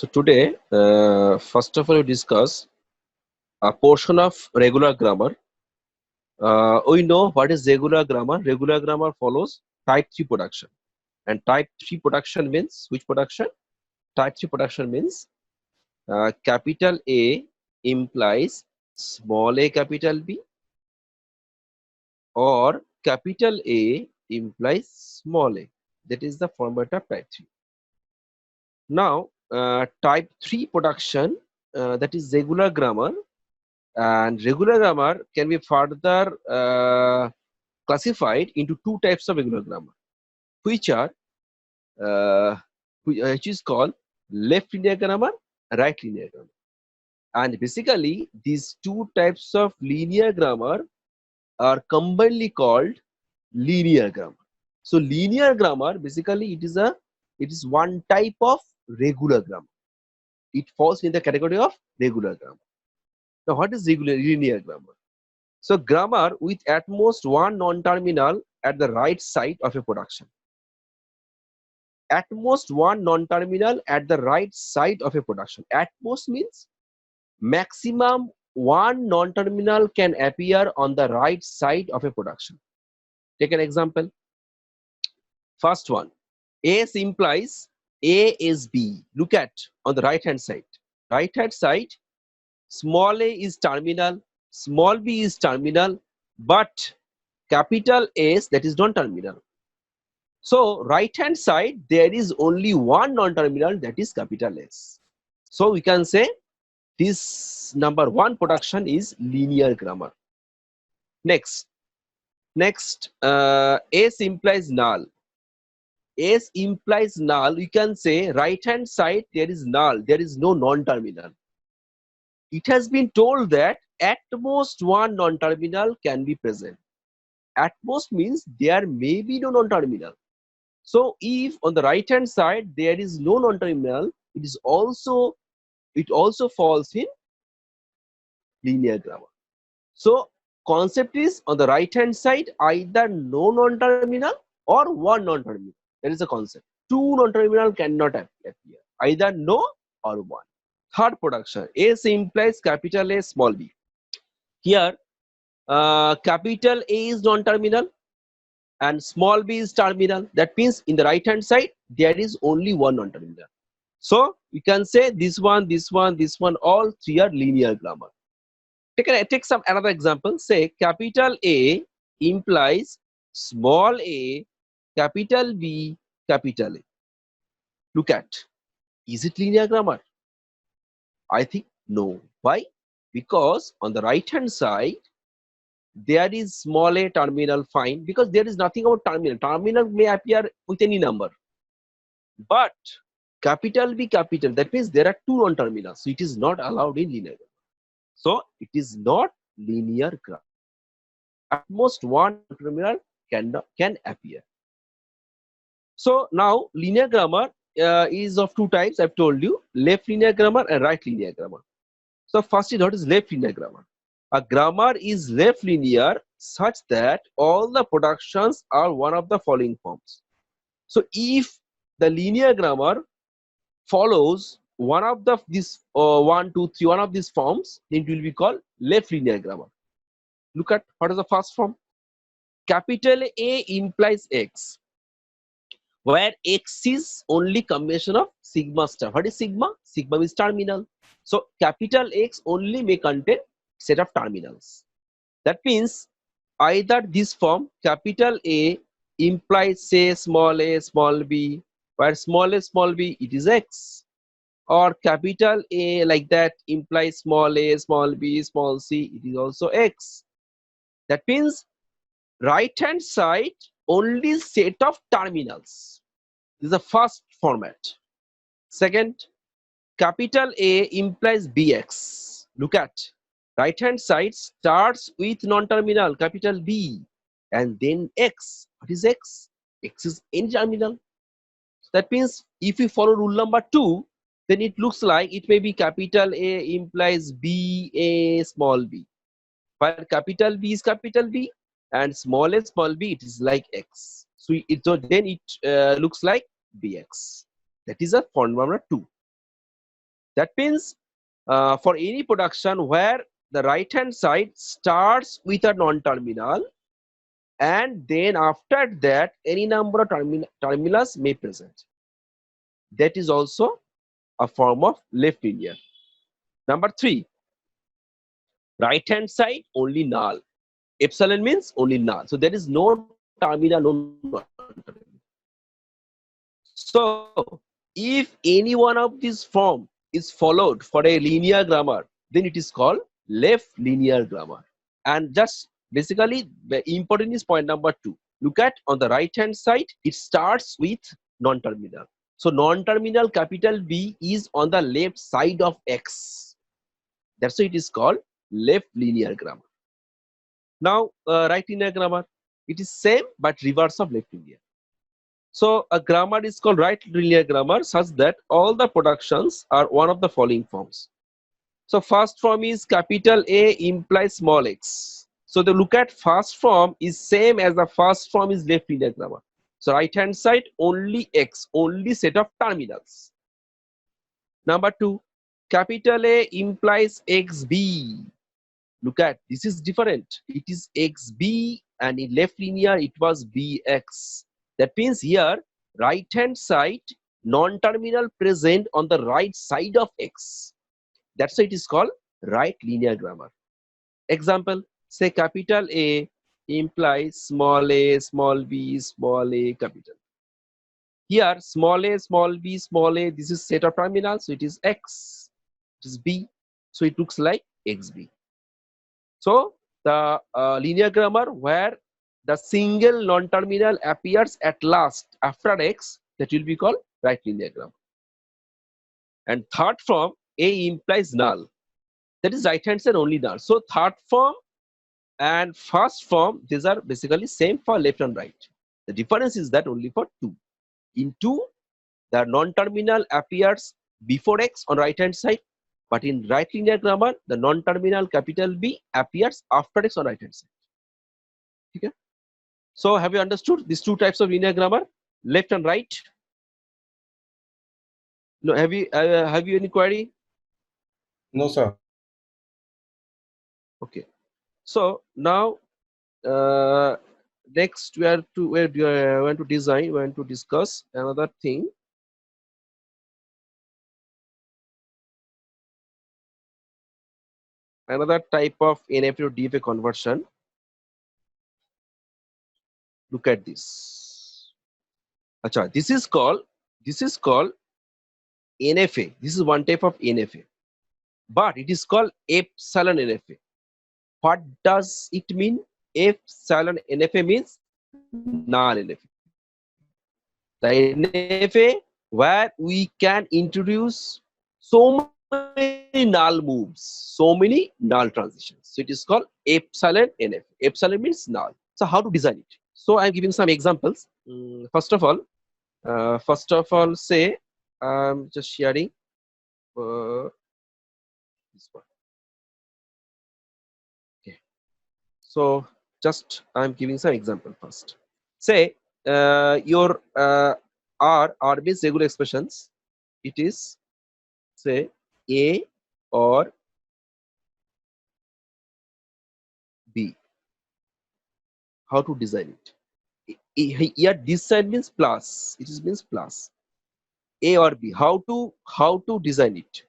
So today, first of all, we discuss a portion of regular grammar. We know what is regular grammar. Regular grammar follows type 3 production. And type 3 production means which production? Type 3 production means capital A implies small a capital B, or capital A implies small a. That is the format of type 3. Now, type 3 production, that is regular grammar. And regular grammar can be further classified into two types of regular grammar, which are which is called left linear grammar, right linear grammar. And basically, these two types of linear grammar are combinedly called linear grammar. So linear grammar, basically, it is one type of regular grammar. It falls in the category of regular grammar. Now, what is linear grammar? So grammar with at most one non-terminal at the right side of a production. At most one non-terminal at the right side of a production. At most means maximum one non-terminal can appear on the right side of a production. Take an example. First one, S implies A is B. Look at on the right hand side. Right hand side, small a is terminal, small b is terminal, but capital S, that is non-terminal. So right hand side, there is only one non-terminal, that is capital S. So we can say this number one production is linear grammar. Next S implies null. S implies null. We can say right hand side, there is null, there is no non-terminal. It has been told that at most one non-terminal can be present. At most means there may be no non-terminal. So if on the right hand side there is no non-terminal, it also falls in linear grammar. So concept is on the right hand side either no non-terminal or one non-terminal. That is the concept. Two non-terminal cannot appear, either no or one. Third production, S implies capital A small b. Here capital A is non-terminal and small b is terminal. That means in the right hand side there is only one non-terminal. So we can say this one, all three are linear grammar. Take some another example. Say capital A implies small a, capital B, capital A. Look at, is it linear grammar? I think no. Why? Because on the right hand side there is small a terminal, fine, because there is nothing about terminal. Terminal may appear with any number, but capital B, capital, that means there are two non-terminals, so it is not allowed in linear grammar. So it is not linear grammar. At most one terminal can appear. So now linear grammar is of two types. I've told you, left linear grammar and right linear grammar. So first is what is left linear grammar. A grammar is left linear such that all the productions are one of the following forms. So if the linear grammar follows one of these one, two, three, one of these forms, then it will be called left linear grammar. Look at what is the first form. Capital A implies X, where X is only combination of sigma star. What is sigma? Sigma is terminal. So capital X only may contain set of terminals. That means either this form capital A implies say small b, where small b it is X, or capital A like that implies small a, small b, small c, it is also X. That means right hand side only set of terminals. This is the first format. Second, capital A implies Bx. Look at, right hand side starts with non-terminal capital B and then X. What is X? X is any terminal. So that means if we follow rule number 2, then it looks like it may be capital A implies B A small b, while capital B is capital B and small b it is like X. So then it looks like Bx. That is a form number 2. That means for any production where the right hand side starts with a non-terminal, and then after that any number of terminals may present, that is also a form of left linear. Number 3, right hand side only null. Epsilon means only null, so there is no terminal, no non-terminal. So if any one of these form is followed for a linear grammar, then it is called left linear grammar. And just basically the important is point number 2. Look at on the right hand side, it starts with non-terminal. So non-terminal capital B is on the left side of X. That's why it is called left linear grammar. Now right linear grammar, it is same but reverse of left linear. So a grammar is called right linear grammar such that all the productions are one of the following forms. So first form is capital A implies small x. So the look at first form is same as the first form is left linear grammar. So right hand side only x, only set of terminals. Number 2, capital A implies xb. Look at, this is different. It is xb and in left linear it was bx. That means here right hand side non-terminal present on the right side of x. That's why it is called right linear grammar. Example, say capital A implies small b, small a, capital. Here small b, small a, this is set of terminals, so it is x, it is b, so it looks like xb. So the linear grammar where the single non-terminal appears at last after x, that will be called right linear grammar. And third form, A implies null. That is right hand side only null. So third form and first form, these are basically same for left and right. The difference is that only for 2. In 2, the non-terminal appears before x on right hand side, but in right linear grammar, the non-terminal capital B appears after x on right hand side. Okay. So have you understood these two types of linear grammar, left and right? No, have you any query? No, sir. Okay. So now next we are to where we are going to design, we want to discuss another thing. Another type of NFA to DFA conversion. Look at this. Acha, this is called NFA. This is one type of NFA, but it is called epsilon NFA. What does it mean? Epsilon NFA means null NFA. The NFA where we can introduce so many null moves, so many null transitions. So it is called epsilon NFA. Epsilon means null. So how to design it? So I'm giving some examples. First of all, say I'm just sharing this one. Okay. So just I'm giving some example first. Say your R means regular expressions. It is say A or B. How to design it? Here this side means plus. It is means plus. A or B. How to design it?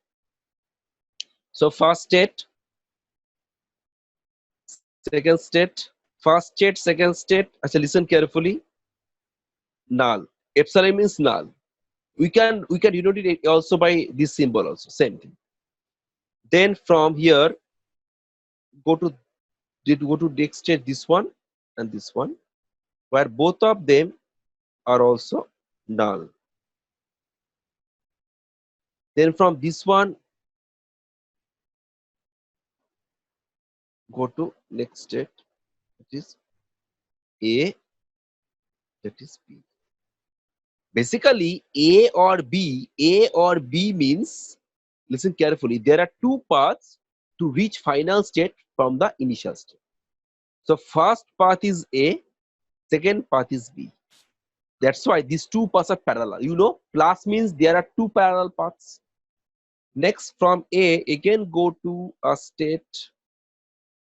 So first state, second state, first state, second state. Actually, listen carefully. Null. Epsilon means null. We can denote it also by this symbol also. Same thing. Then from here, go to next state, this one and this one, where both of them are also null. Then from this one, go to next state, that is A, that is B. Basically, A or B means, listen carefully, there are two paths to reach final state from the initial state. So first path is A, second path is B. That's why these two paths are parallel. You know, plus means there are two parallel paths. Next, from A, again go to a state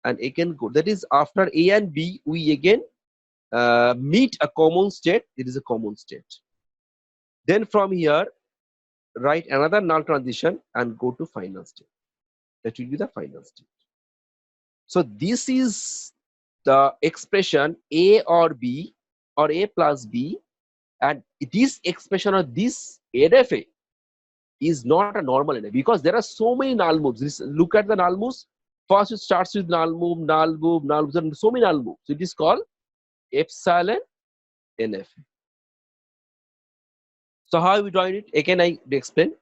and again go. That is, after A and B, we again meet a common state. It is a common state. Then from here, write another null transition and go to final state. That will be the final state. So this is the expression A or B or A plus B, and this expression of this NFA is not a normal NFA because there are so many null moves. Look at the null moves. First it starts with null move, null move, null move, and so many null moves. So it is called epsilon NFA. So how are we drawing it? Again, I explain.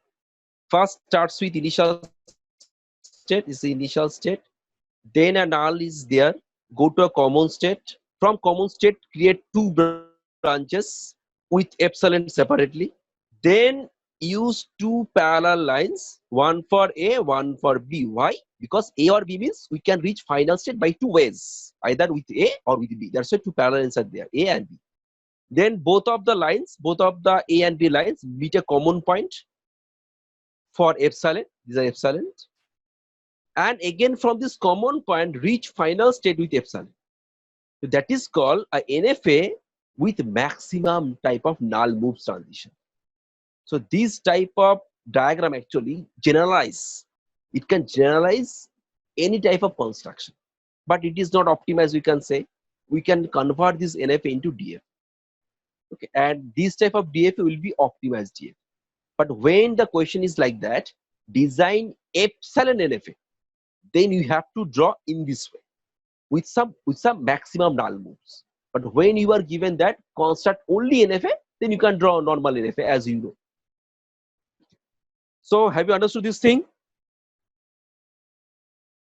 First starts with initial state, is the initial state. Then a null is there. Go to a common state. From common state, create two branches with epsilon separately. Then use two parallel lines, one for A, one for B. Why? Because A or B means we can reach final state by two ways, either with A or with B. That's why two parallel lines are there, A and B. Then both of the lines, both of the A and B lines meet a common point for epsilon. These are epsilon. And again from this common point reach final state with epsilon. So that is called a NFA with maximum type of null moves transition. So this type of diagram actually generalize. It can generalize any type of construction, but it is not optimized. We can say we can convert this NFA into DF. Okay, and this type of DFA will be optimized DFA. But when the question is like that, design epsilon NFA, then you have to draw in this way with some maximum null moves. But when you are given that construct only NFA, then you can draw normal NFA, as you know. So have you understood this thing?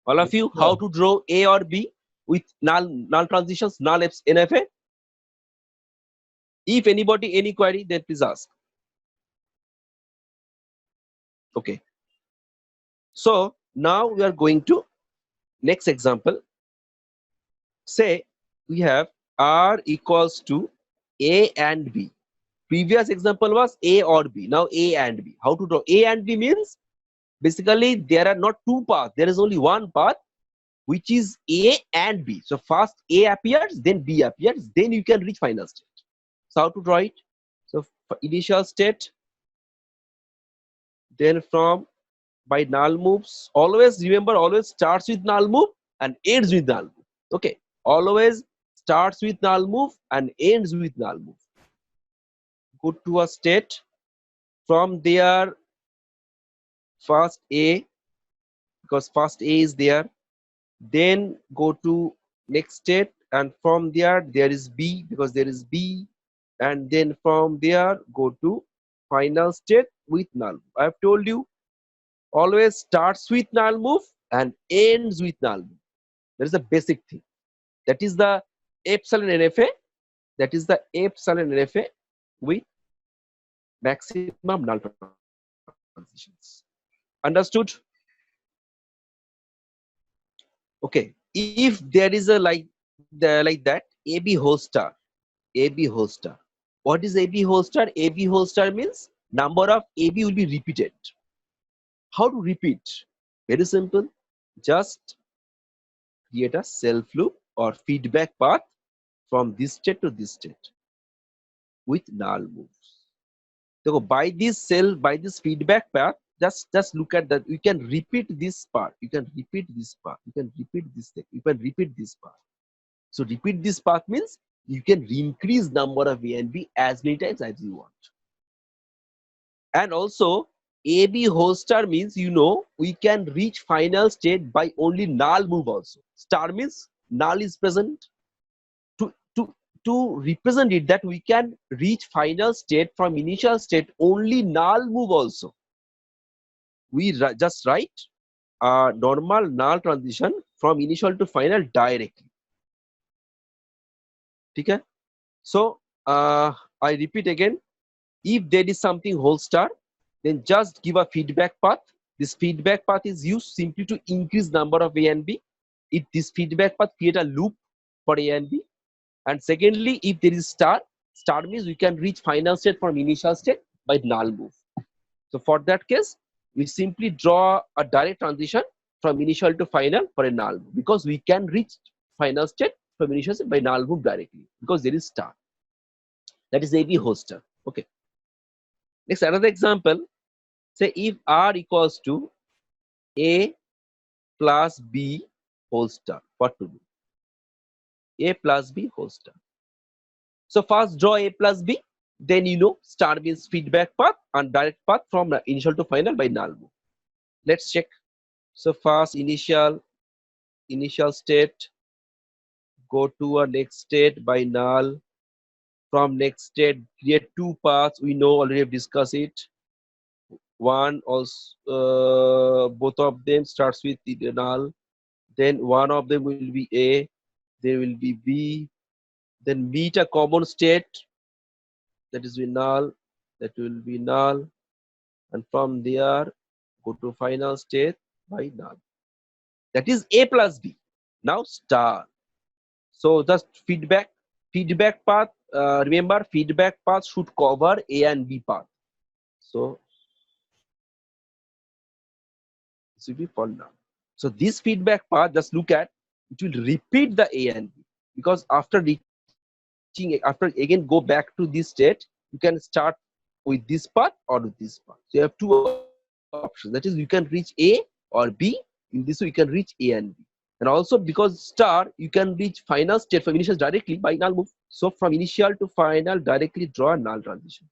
All of you, how to draw A or B with null transitions, null NFA? If anybody any query, then please ask. Okay. So now we are going to next example. Say we have R equals to A and B. Previous example was A or B. Now A and B. How to draw? A and B means basically there are not two paths. There is only one path, which is A and B. So first A appears, then B appears, then you can reach final state. So how to draw it? So initial state, then from by null moves. Always remember, always starts with null move and ends with null move. Okay, always starts with null move and ends with null move. Go to a state. From there, first A, because first A is there. Then go to next state, and from there is B, because there is B, and then from there go to final state with null. I have told you always starts with null move and ends with null move. That is the basic thing. That is the epsilon NFA. That is the epsilon NFA with maximum null transitions. Understood? Okay. If there is a like that AB whole star, AB whole star. What is AB whole star? AB whole star means number of AB will be repeated. How to repeat? Very simple. Just create a self loop or feedback path from this state to this state with null moves. So by this feedback path, just look at that. You can repeat this part. You can repeat this part. You can repeat this thing. You can repeat this part. So repeat this path means you can increase number of A and B as many times as you want. And also AB whole star means, you know, we can reach final state by only null move also. Star means null is present. To represent it that we can reach final state from initial state only null move also. We just write a normal null transition from initial to final directly. Okay? So I repeat again, if there is something whole star, then just give a feedback path. This feedback path is used simply to increase number of A and B. If this feedback path create a loop for A and B. And secondly, if there is star means we can reach final state from initial state by null move. So for that case, we simply draw a direct transition from initial to final for a null move, because we can reach final state from initial state by null move directly, because there is star. That is AB hoster. Okay. Next, another example. Say if R equals to A plus B whole star. What to do? A plus B whole star. So first draw A plus B. Then you know star means feedback path and direct path from initial to final by null move. Let's check. So first initial state, go to a next state by null. From next state, create two paths. We know already have discussed it. One also both of them starts with the null. Then one of them will be A. There will be B. Then meet a common state, that is null. That will be null. And from there, go to final state by null. That is A plus B. Now star. So just feedback path. Remember, feedback path should cover A and B path. So this will be for null. So this feedback path, just look at, it will repeat the A and B, because after again go back to this state, you can start with this path or with this path. So you have two options. That is, you can reach A or B. In this way, you can reach A and B. And also because star, you can reach final state from initial directly by null move. So from initial to final, directly draw a null transition.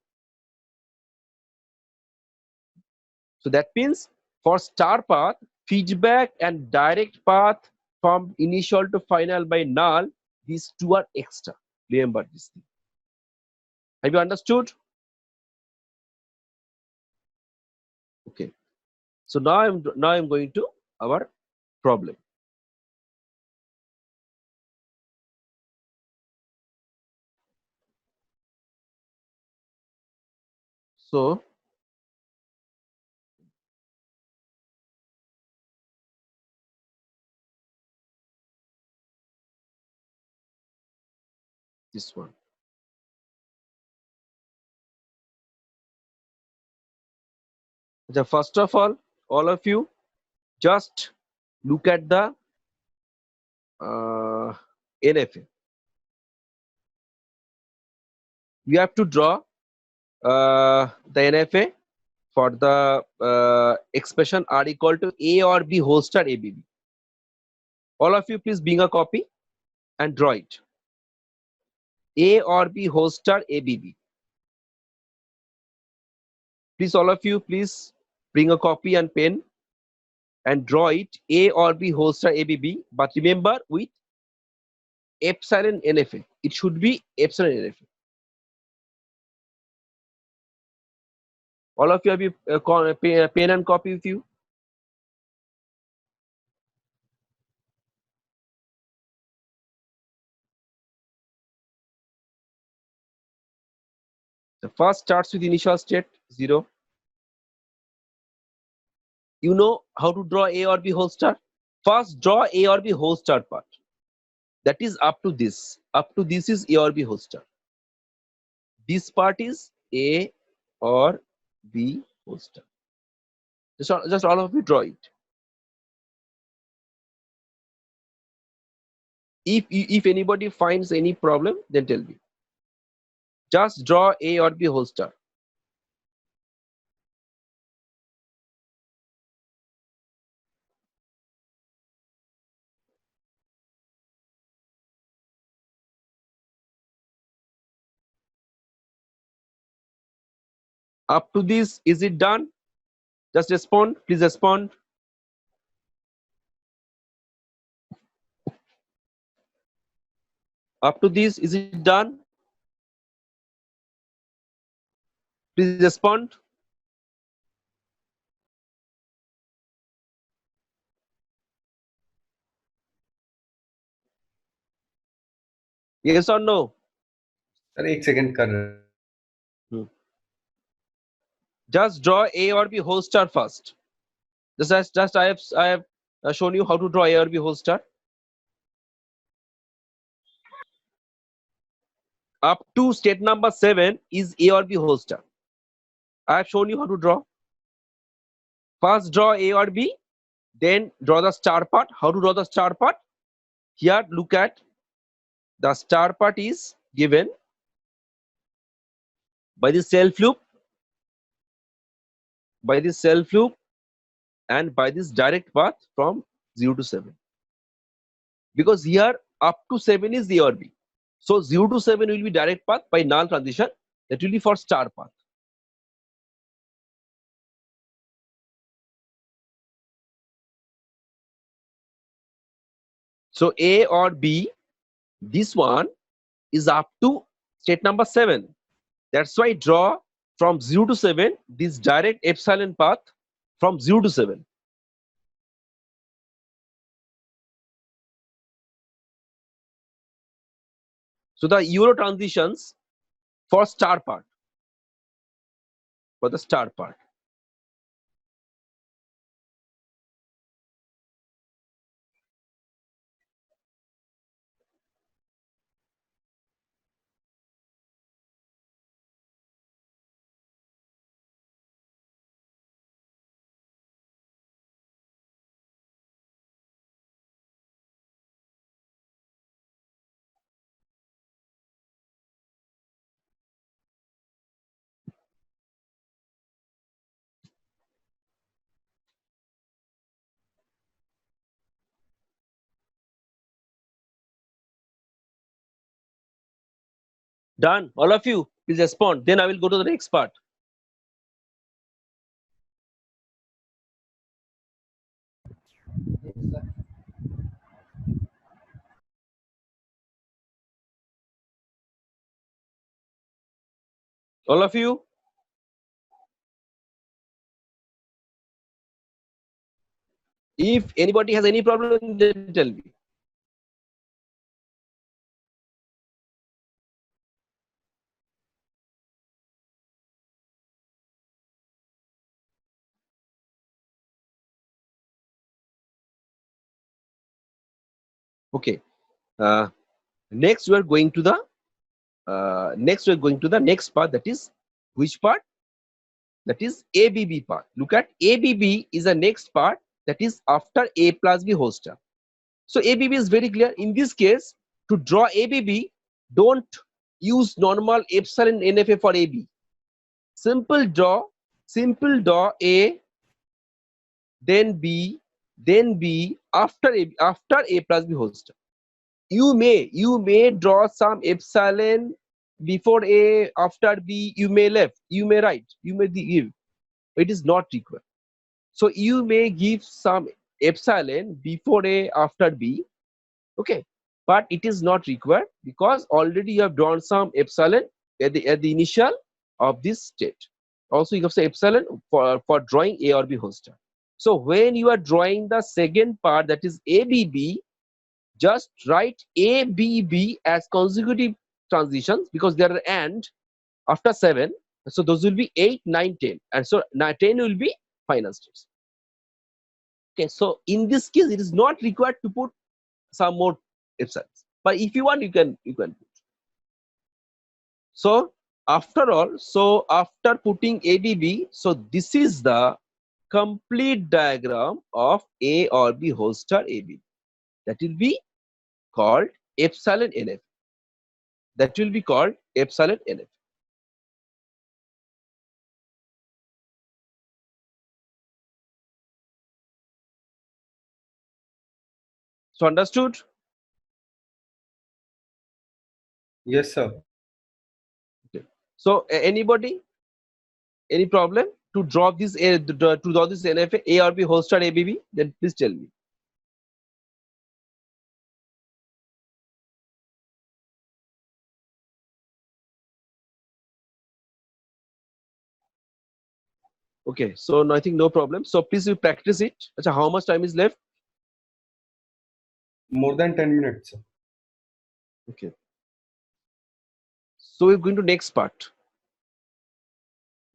So that means for star path, feedback and direct path from initial to final by null, these two are extra. Remember this thing. Have you understood? Okay. So now I'm going to our problem. So this one. So first of all of you just look at the NFA. You have to draw the NFA for the expression R equal to A or B whole star ABB. All of you please bring a copy and draw it. A or B whole star ABB. Please, all of you, please bring a copy and pen and draw it, A or B whole star ABB. But remember, with epsilon NFA. It should be epsilon NFA. All of you have a pen and copy with you. The first starts with initial state 0. You know how to draw A or B whole star? First draw A or B whole star part. That is up to this. Up to this is A or B whole star. This part is A or B whole star. Just all of you draw it. If anybody finds any problem, then tell me. Just draw A or B whole star. Up to this, is it done? Just respond. Please respond. Up to this, is it done? Please respond. Yes or no? Sir एक second कर रहे हैं. Just draw A or B whole star first. Just I have shown you how to draw A or B whole star. Up to state number 7 is A or B whole star. I have shown you how to draw. First draw A or B, then draw the star part. How to draw the star part? Here look at the star part is given by the self loop, and by this direct path from 0 to 7. Because here up to 7 is A or B. So 0 to 7 will be direct path by null transition. That will be for star path. So A or B, this one is up to state number 7. That's why draw from 0 to 7 this direct epsilon path from 0 to 7. So the Euro transitions for star part, for the star part. Done. All of you, please respond. Then I will go to the next part. All of you. If anybody has any problem, then tell me. Okay. Next we are going to the next part. That is which part? That is ABB part. Look at ABB is the next part, that is after A plus B whole star. So ABB is very clear. In this case, to draw ABB, don't use normal epsilon NFA for AB. Simple draw A, then B, after A plus B whole star. You may draw some epsilon before A, after B. You may left, you may right, you may give. It is not required. So you may give some epsilon before A, after B. Okay, but it is not required because already you have drawn some epsilon at the initial of this state. Also you have some epsilon for drawing A or B whole star. So when you are drawing the second part, that is ABB, just write ABB as consecutive transitions because there are and after 7. So those will be 8, 9, 10, and so 10 will be final states. Okay, so in this case it is not required to put some more epsilons, but if you want, you can put. So after all, so after putting ABB, so this is the complete diagram of A or B whole star ABB. That will be called epsilon NF. That will be called epsilon NF. So understood? Yes, sir. Okay. So anybody, any problem to draw this NFA A or B whole star ABB? Then please tell me. Okay, so I think no problem. So please you practice it. Achha, how much time is left? More than 10 minutes, sir. Okay. So we're going to next part.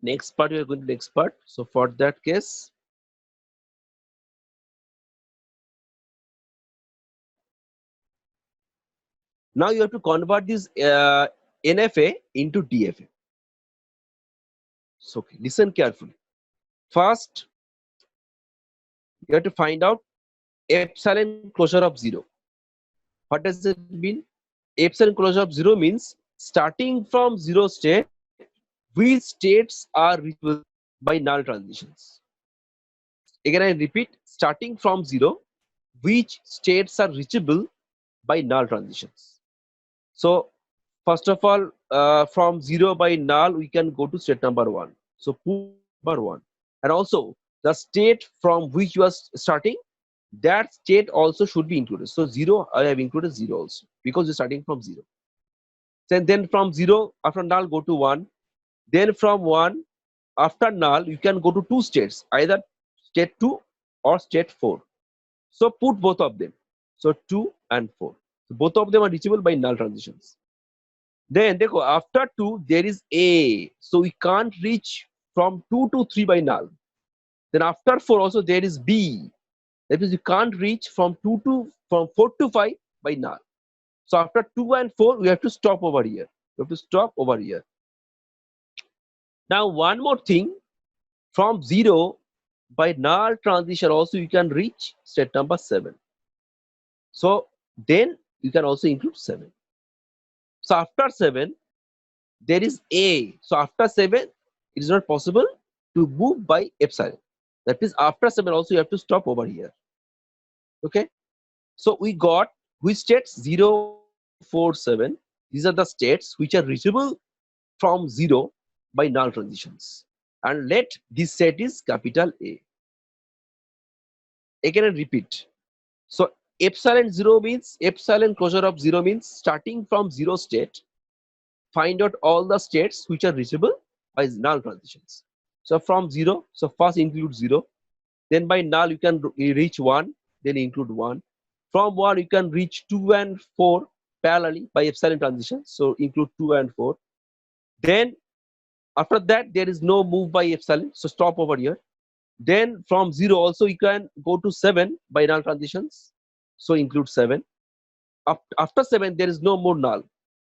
We are going to next part. So for that case, now you have to convert this NFA into DFA. So okay, listen carefully. First, you have to find out epsilon closure of 0. What does it mean? Epsilon closure of 0 means starting from 0 state, which states are reachable by null transitions. Again, I repeat, starting from 0, which states are reachable by null transitions. So, first of all, from 0 by null, we can go to state number 1. So, put number 1. And also, the state from which you are starting, that state also should be included. So, 0, I have included 0 also because you're starting from 0. Then from 0, after null, go to 1. Then from 1, after null, you can go to 2 states, either state 2 or state 4. So put both of them. So 2 and 4. So both of them are reachable by null transitions. Then देखो, after 2 there is A. So we can't reach from 2 to 3 by null. Then after 4 also there is B. That means you can't reach from 4 to 5 by null. So after 2 and 4 we have to stop over here. We have to stop over here. Now one more thing, from 0 by null transition also you can reach state number 7. So then you can also include 7. So after 7 there is A. So after 7 it is not possible to move by epsilon. That means after 7 also you have to stop over here. Okay. So we got which states? 0, 1, 2, 4, 7. These are the states which are reachable from 0 by null transitions. And let this set is capital A. Again I repeat. So epsilon 0 means, epsilon closure of 0 means starting from 0 state, find out all the states which are reachable by null transitions. So from 0, so first include 0, then by null you can reach 1, then include 1. From 1 you can reach 2 and 4 parallelly by epsilon transition, so include 2 and 4. Then after that there is no move by epsilon, so stop over here. Then from 0 also you can go to 7 by null transitions, so include 7. After 7 there is no more null.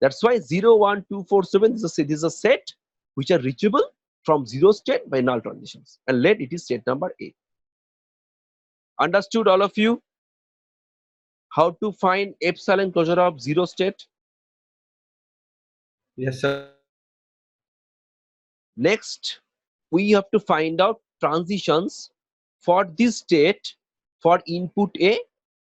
That's why 0, 1, 2, 4, 7 is a set which are reachable from 0 state by null transitions, and let it is state number A. Understood all of you how to find epsilon closure of 0 state? Yes, sir. Next, we have to find out transitions for this state for input A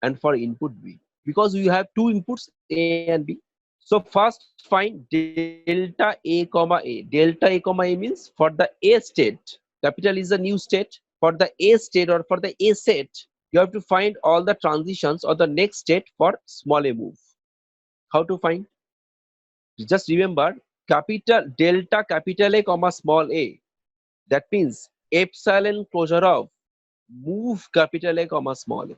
and for input B, because we have two inputs A and B. So first find delta A comma A. Delta A comma A means for the A state, capital is a new state. For the A state or for the A set, you have to find all the transitions or the next state for small a move. How to find? Just remember, capital delta capital A comma small a. That means epsilon closure of move capital A comma small a.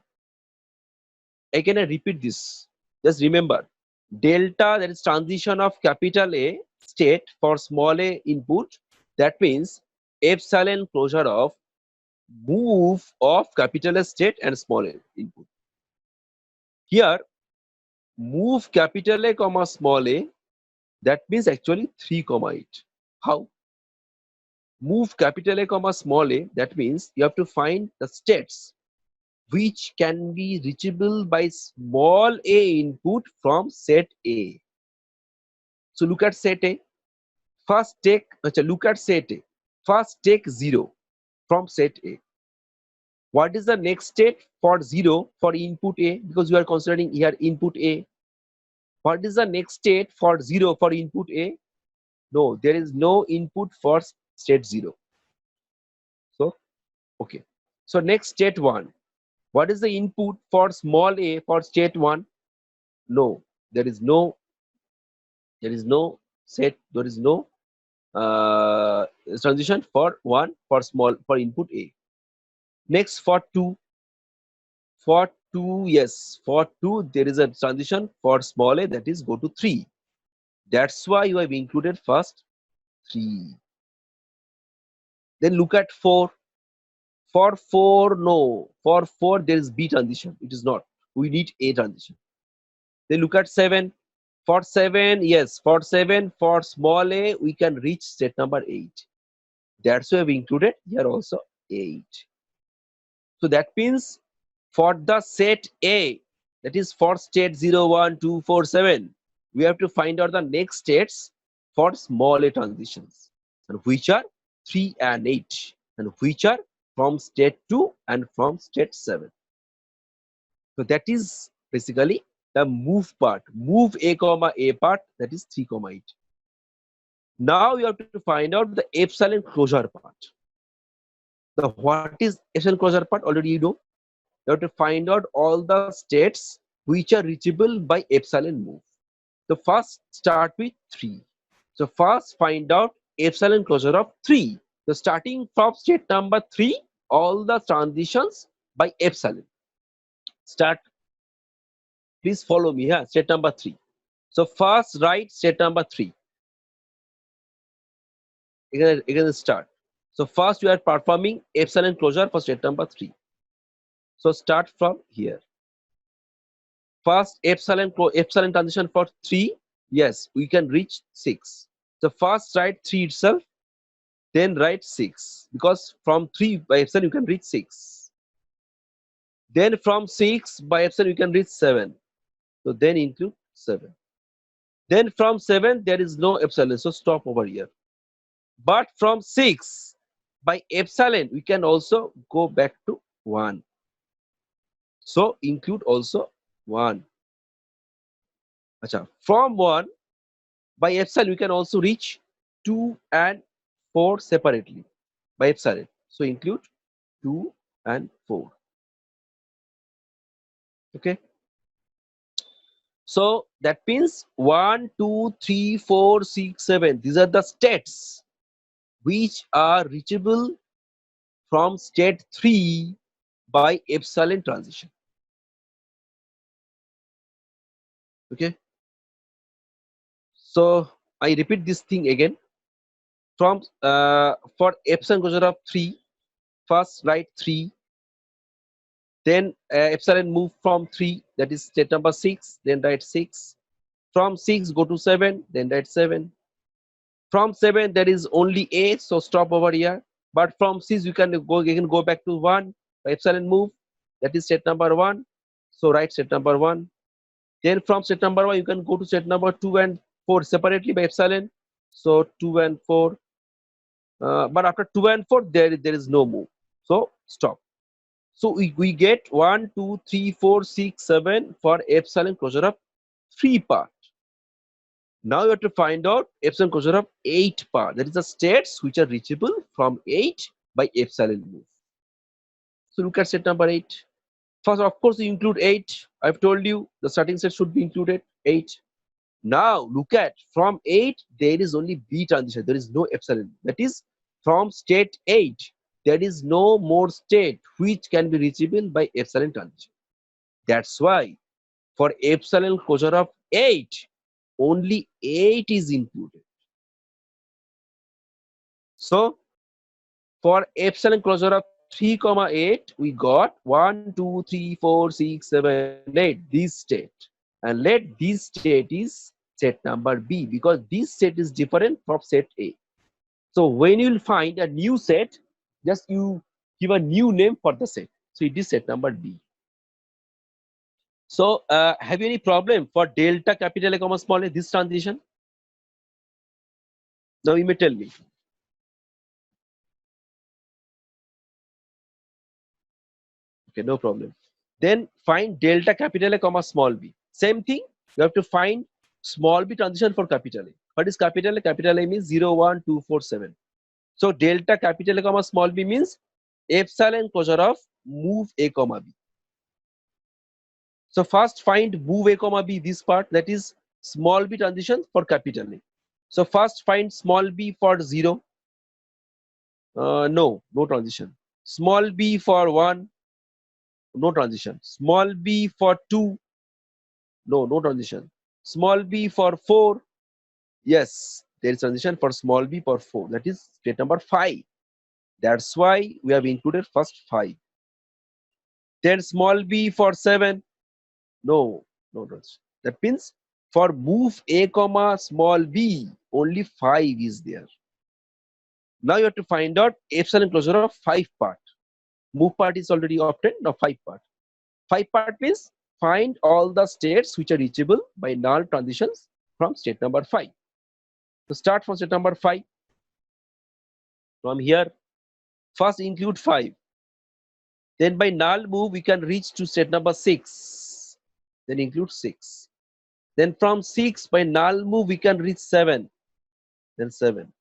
Again, I repeat this. Just remember, delta, that is transition of capital A state for small a input. That means epsilon closure of move of capital A state and small a input. Here, move capital A comma small a, that means actually 3 comma 8. How? Move capital A comma small a, that means you have to find the states which can be reachable by small a input from set A. So look at set A. First take, look at set A. First take 0 from set A. What is the next state for 0 for input A? Because you are considering here input A. What is the next state for 0 for input A? No, there is no input for state 0. So, okay. So next state 1. What is the input for small a for state 1? No, there is no set, there is no transition for 1 for small for input A. Next for 2. For 2, yes, for 2 there is a transition for small a, that is go to 3. That's why you have included first 3. Then look at 4. For 4, no. For 4 there is B transition. It is not. We need A transition. Then look at 7. For 7, yes, for 7, for small a, we can reach state number 8. That's why we included here also 8. So that means for the set A, that is for state 0, 1, 2, 4, 7, we have to find out the next states for small a transitions, and which are 3 and 8, and which are from state 2 and from state 7. So that is basically the move part, move a part, that is 3, 8. Now you have to find out the epsilon closure part. The what is epsilon closure part already you know. You have to find out all the states which are reachable by epsilon move. So first start with 3. So first find out epsilon closure of 3. So starting from state number 3, all the transitions by epsilon. Start. Please follow me here. State number 3. So first write state number 3. Again start. So first you are performing epsilon closure for state number 3. So start from here. First epsilon transition for 3. Yes, we can reach 6. So first write 3 itself, then write 6, because from 3 by epsilon you can reach 6. Then from 6 by epsilon you can reach 7. So then include 7. Then from 7 there is no epsilon, so stop over here. But from 6 by epsilon we can also go back to 1. So include also 1. Achha, from 1 by epsilon we can also reach 2 and 4 separately by epsilon. So include 2 and 4. Okay. So that means 1, 2, 3, 4, 6, 7. These are the states which are reachable from state 3 by epsilon transition. Okay. So I repeat this thing again. From for epsilon closure of 3, first write 3. Then epsilon move from 3, that is state number 6, then write 6. From 6 go to 7, then write 7. From 7 there is only A, so stop over here. But from 6 you can go back to 1 by epsilon move, that is state number 1. So write state number 1. Then from state number 1 you can go to state number 2 and 4 separately by epsilon. So 2 and 4. But after 2 and 4 there is no move. So stop. So we get 1, 2, 3, 4, 6, 7 for epsilon closure of 3 part. Now you have to find out epsilon closure of 8 part. That is the states which are reachable from 8 by epsilon move. So look at set number 8. First, of course, you include 8. I've told you the starting set should be included 8. Now look at from 8 there is only B transition. There is no epsilon. That is from state 8 there is no more state which can be reachable by epsilon transition. That's why for epsilon closure of 8 only 8 is included. So for epsilon closure of 3, 8, we got 1, 2, 3, 4, 6, 7, 8, this state. And let this state is set number B, because this set is different from set A. So when you will find a new set, just you give a new name for the set. So it is set number B. So have you any problem for delta capital A comma small a, this transition? Now you may tell me. Okay, no problem. Then find delta capital A comma small b. Same thing, you have to find small b transition for capital A. What is capital A? Capital A means 0, 1, 2, 4, 7. So delta capital A comma small b means epsilon closure of move A comma b. So first find move A comma b, this part, that is small b transition for capital A. So first find small b for 0. No transition. Small b for 1, no transition. Small b for 2, no transition. Small b for 4, yes, there is transition for small b for 4, that is state number 5. That's why we have included first 5. Then small b for 7, no transition. That means for move A comma small b only 5 is there. Now you have to find out epsilon closure of 5 part. Move part is already obtained. Now 5 part. 5 part means find all the states which are reachable by null transitions from state number 5. So start from state number 5. From here, first include 5. Then by null move, we can reach to state number 6. Then include 6. Then from 6 by null move, we can reach 7. Then 7.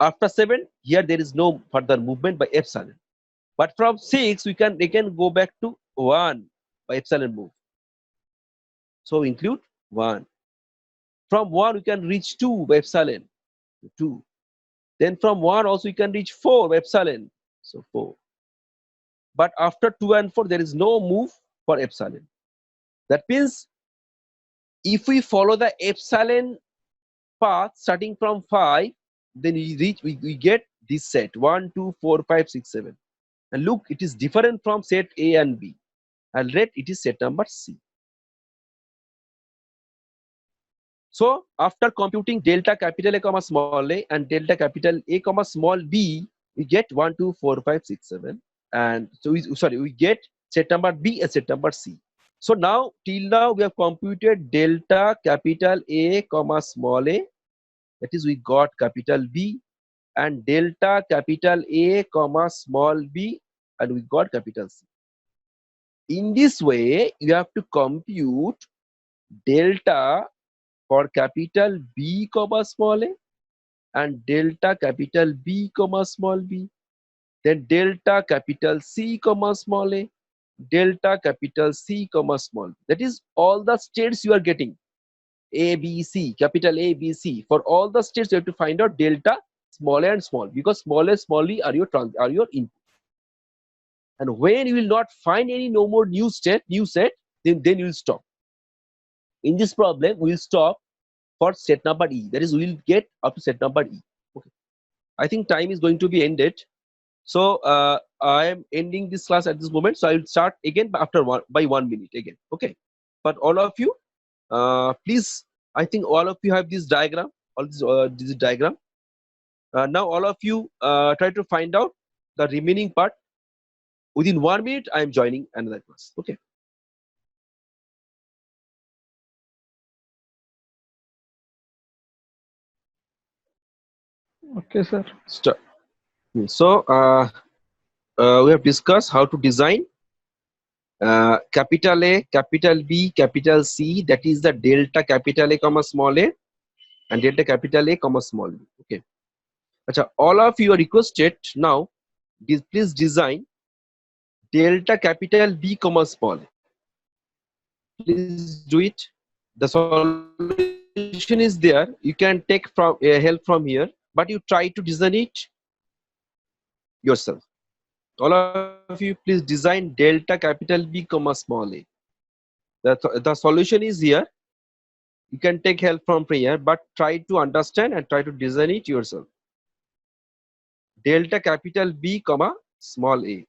After 7, here there is no further movement by epsilon. But from 6, we can again go back to 1 by epsilon move. So include 1. From 1, we can reach 2 by epsilon. 2. Then from 1 also we can reach 4 by epsilon. So 4. But after 2 and 4, there is no move for epsilon. That means if we follow the epsilon path starting from 5, then we get this set 1, 2, 4, 5, 6, 7. And look, it is different from set A and B. And let it is set number C. So after computing delta capital A comma small a and delta capital A comma small b, we get 1, 2, 4, 5, 6, 7. And so we get set number B and set number C. So now till now we have computed delta capital A comma small a, that is we got capital B, and delta capital A comma small b, and we got capital C. In this way, you have to compute delta for capital B comma small a and delta capital B comma small b, then delta capital C comma small a, delta capital C comma small b. That is all the states you are getting. A, B, C, capital A, B, C. For all the states, you have to find out delta small a and small, because small a, small e are your input. And when you will not find any no more new set, then you will stop. In this problem, we will stop for set number E. That is, we will get up to set number E. Okay. I think time is going to be ended. So I am ending this class at this moment. So I will start again after by 1 minute again. Okay. But all of you, please, I think all of you have this diagram, this diagram. Now all of you try to find out the remaining part. Within 1 minute, I am joining another class. Okay. Okay, sir. Start. So we have discussed how to design capital A, capital B, capital C. That is the delta capital A comma small a and delta capital A comma small b. Okay. Achha, all of you are requested now. Please design delta capital B comma small a. Please do it. The solution is there. You can take from help from here, but you try to design it yourself. All of you, please design delta capital B comma small a. The solution is here. You can take help from here, but try to understand and try to design it yourself. Delta capital B comma small a.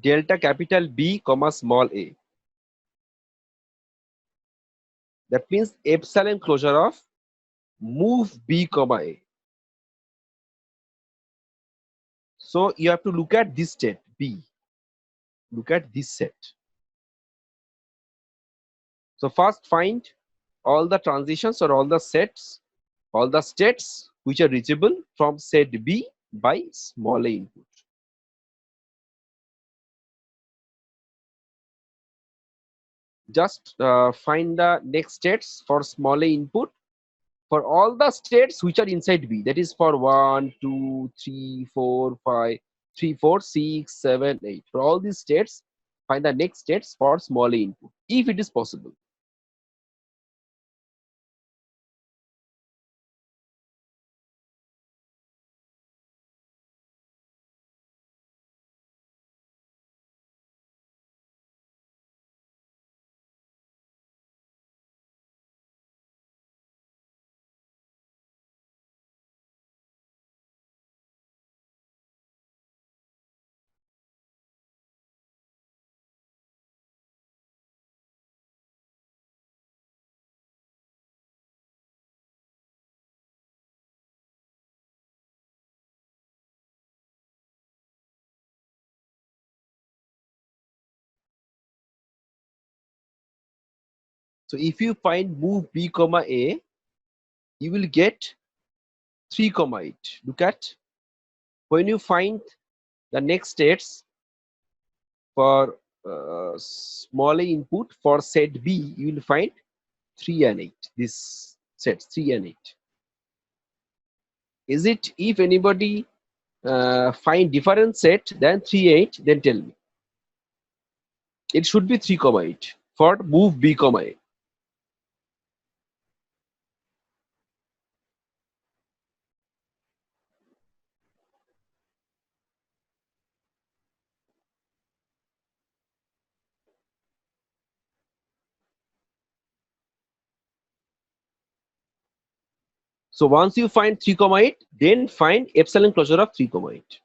delta capital B comma small a. That means epsilon closure of move B comma a. So you have to look at this state B. Look at this set. So first find all the transitions or all the sets, all the states which are reachable from set B by small a input. Just find the next states for small a input for all the states which are inside B. That is for 1, 2, 3, 4, 5, 3, 4, 6, 7, 8. For all these states, find the next states for small a input, if it is possible. So if you find move B comma A, you will get 3 comma 8. Look at when you find the next states for small a input for set B, you will find 3 and 8. This sets 3 and 8. Is it, if anybody find different set than 3 8, then tell me. It should be 3 comma 8 for move B comma A. So once you find 3 comma 8, then find epsilon closure of 3 comma 8.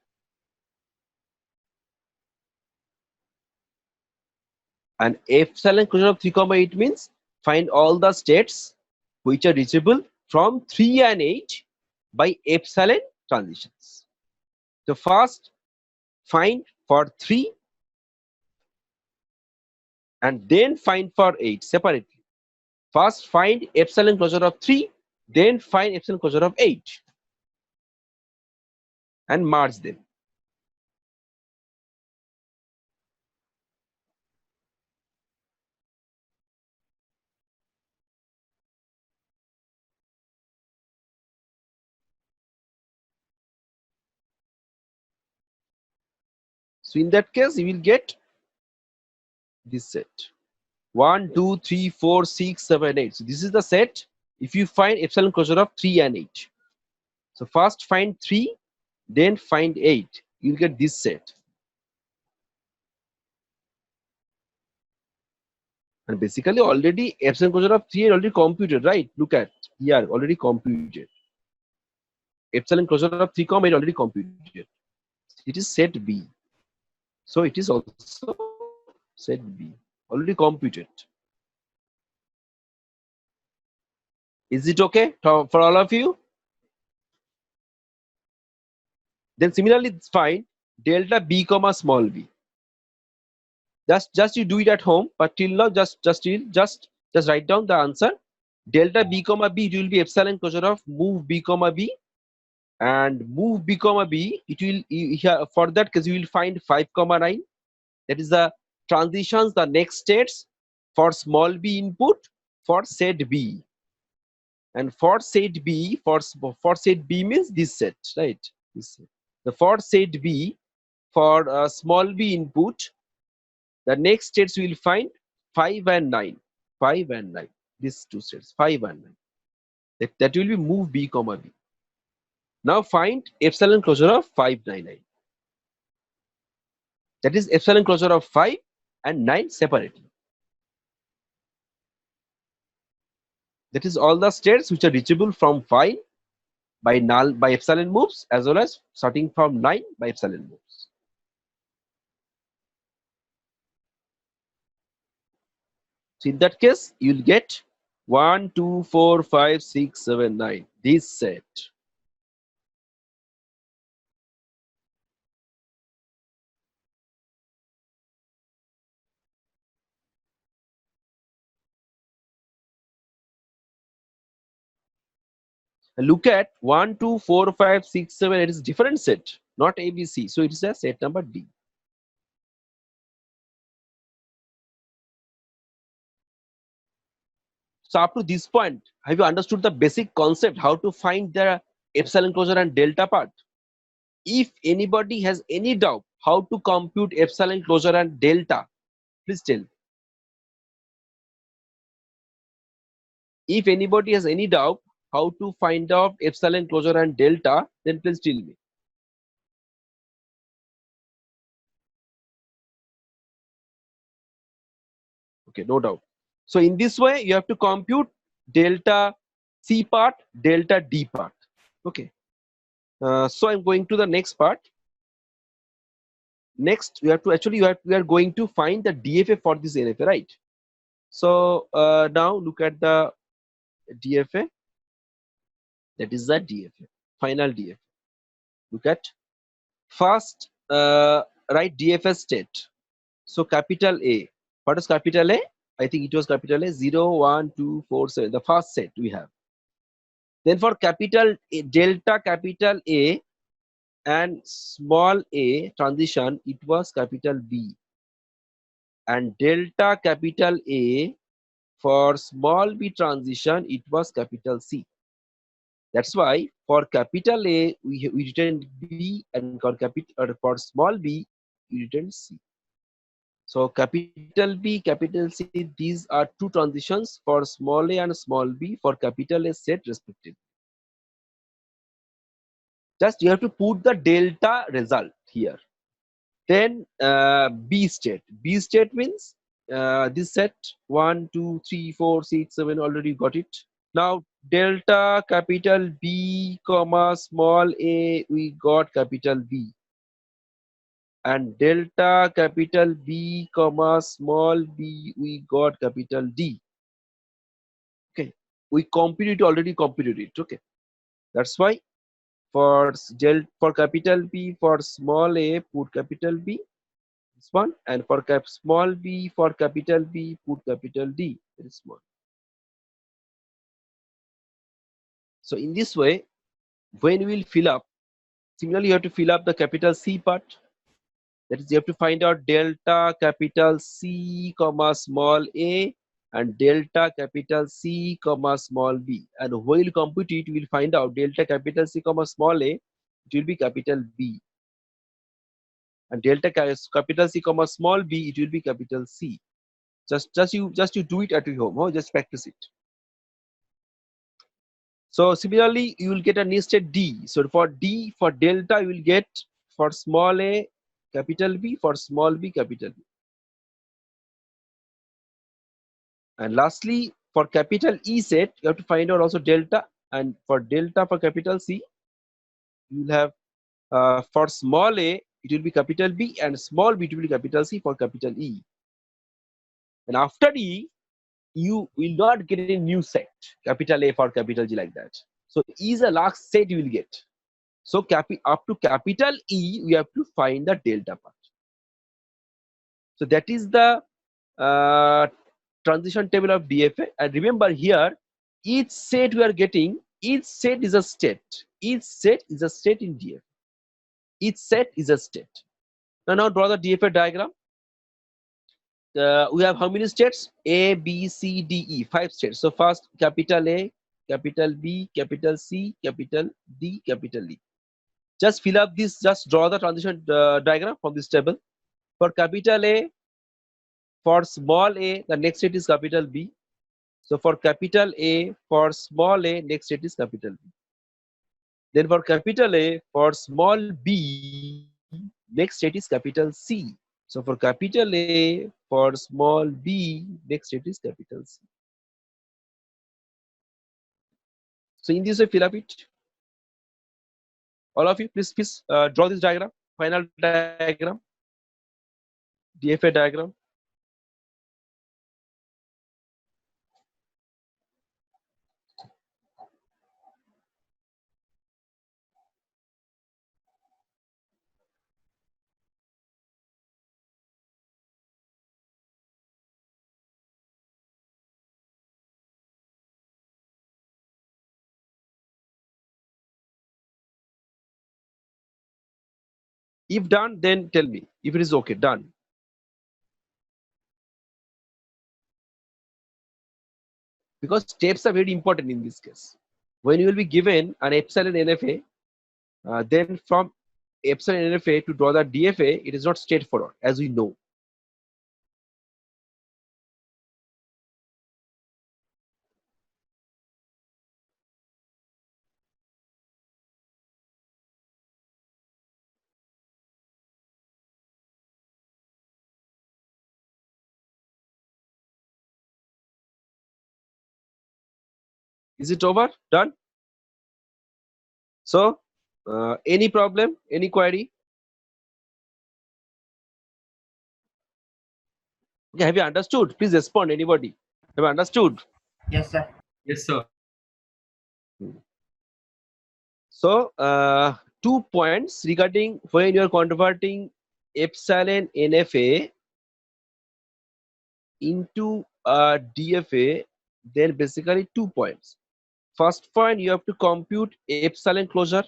And epsilon closure of 3 comma 8 means find all the states which are reachable from 3 and 8 by epsilon transitions. So first find for 3 and then find for 8 separately. First find epsilon closure of 3, then find epsilon closure of 8 and merge them. So in that case, you will get this set 1, 2, 3, 4, 6, 7, 8. So this is the set if you find epsilon closure of 3 and 8. So first find 3, then find 8. You'll get this set. And basically already epsilon closure of 3 are already computed, right? Look at here, already computed. Epsilon closure of 3 comma 8 already computed. It is set B. So it is also set B, already computed. Is it okay for all of you? Then similarly, it's fine. Delta B comma small b. Just you do it at home, but till now just write down the answer. Delta B comma B, it will be epsilon closure of move B comma B, and move B comma B, it will here for that case you will find 5 comma 9. That is the transitions, the next states for small b input for set B. And for set B, for set B means this set, right? This set. The for set B for small b input, the next states we will find 5 and 9. 5 and 9. These two states, 5 and 9. That will be move B comma B. Now find epsilon closure of 5, 9, 9. That is epsilon closure of 5 and 9 separately. That is all the states which are reachable from 5 by null by epsilon moves, as well as starting from 9 by epsilon moves. So in that case, you'll get 1, 2, 4, 5, 6, 7, 9. This set. And look at 1, 2, 4, 5, 6, 7. It is different set, not ABC. So it is a set number D. So up to this point, have you understood the basic concept how to find the epsilon closure and delta part? If anybody has any doubt how to compute epsilon closure and delta, please tell. If anybody has any doubt how to find out epsilon closure and delta, then please tell me. Okay, no doubt. So in this way, you have to compute delta C part, delta D part. Okay. So I'm going to the next part. Next, we have to actually we are going to find the DFA for this NFA, right? So now look at the DFA. That is the DFA, final DFA. Look at first, write DFA state. So capital A. What is capital A? I think it was capital A 0, 1, 2, 4, 7. The first set we have. Then for capital A, delta capital A and small a transition, it was capital B. And delta capital A for small b transition, it was capital C. That's why for capital A, we written B, and for small b, we written C. So capital B, capital C, these are two transitions for small a and small b for capital A set respectively. Just you have to put the delta result here. Then B state. B state means this set 1, 2, 3, 4, 6, 7 already got it. Now delta capital B comma small a, we got capital B. And delta capital B comma small b, we got capital D. Okay, we computed it, already computed it. Okay, that's why for capital B for small a, put capital B, this one, and for small b for capital B, put capital D, very small. So in this way, when we will fill up, similarly you have to fill up the capital C part. That is, you have to find out delta capital C comma small a and delta capital C comma small b. And when you compute it, you will find out delta capital C comma small a, it will be capital B. And delta capital C comma small b, it will be capital C. Just you do it at your home. Oh, just practice it. So similarly, you will get a nested D. So for D, for delta, you will get for small a capital B, for small b capital B. And lastly, for capital E set, you have to find out also delta. And for delta for capital C, you will have for small a, it will be capital B, and small b, it will be capital C for capital E. And after E, you will not get a new set, capital A for capital G like that. So E is the last set you will get. So up to capital E, we have to find the delta part. So that is the transition table of DFA. And remember here, each set we are getting, each set is a state. Each set is a state in DFA. Each set is a state. Now draw the DFA diagram. We have how many states? A, B, C, D, E. 5 states. So first capital A, capital B, capital C, capital D, capital E. Just fill up this, just draw the transition diagram from this table. For capital A, for small a, the next state is capital B. So for capital A, for small a, next state is capital B. Then for capital A, for small b, next state is capital C. So for capital A, for small b, next state is capital C. So in this way, fill up it. All of you, please draw this diagram, final diagram, DFA diagram. If done, then tell me. If it is okay, done. Because steps are very important in this case. When you will be given an epsilon NFA, then from epsilon NFA to draw the DFA, it is not straightforward, as we know. Is it over? Done? So, any problem? Any query? Okay, have you understood? Please respond, anybody. Have you understood? Yes, sir. Yes, sir. So, 2 points regarding when you are converting epsilon NFA into a DFA, then basically 2 points. First point, you have to compute epsilon closure.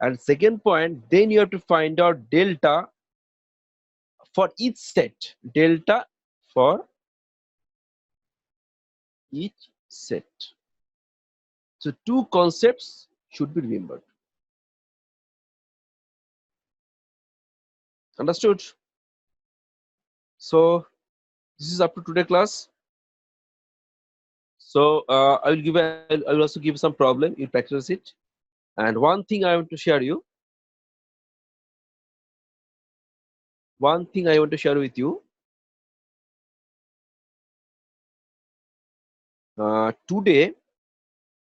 And second point, then you have to find out delta for each set. Delta for each set. So, two concepts should be remembered. Understood? So, this is up to today class. So I will also give some problem. You practice it. And one thing I want to share you. One thing I want to share with you. Today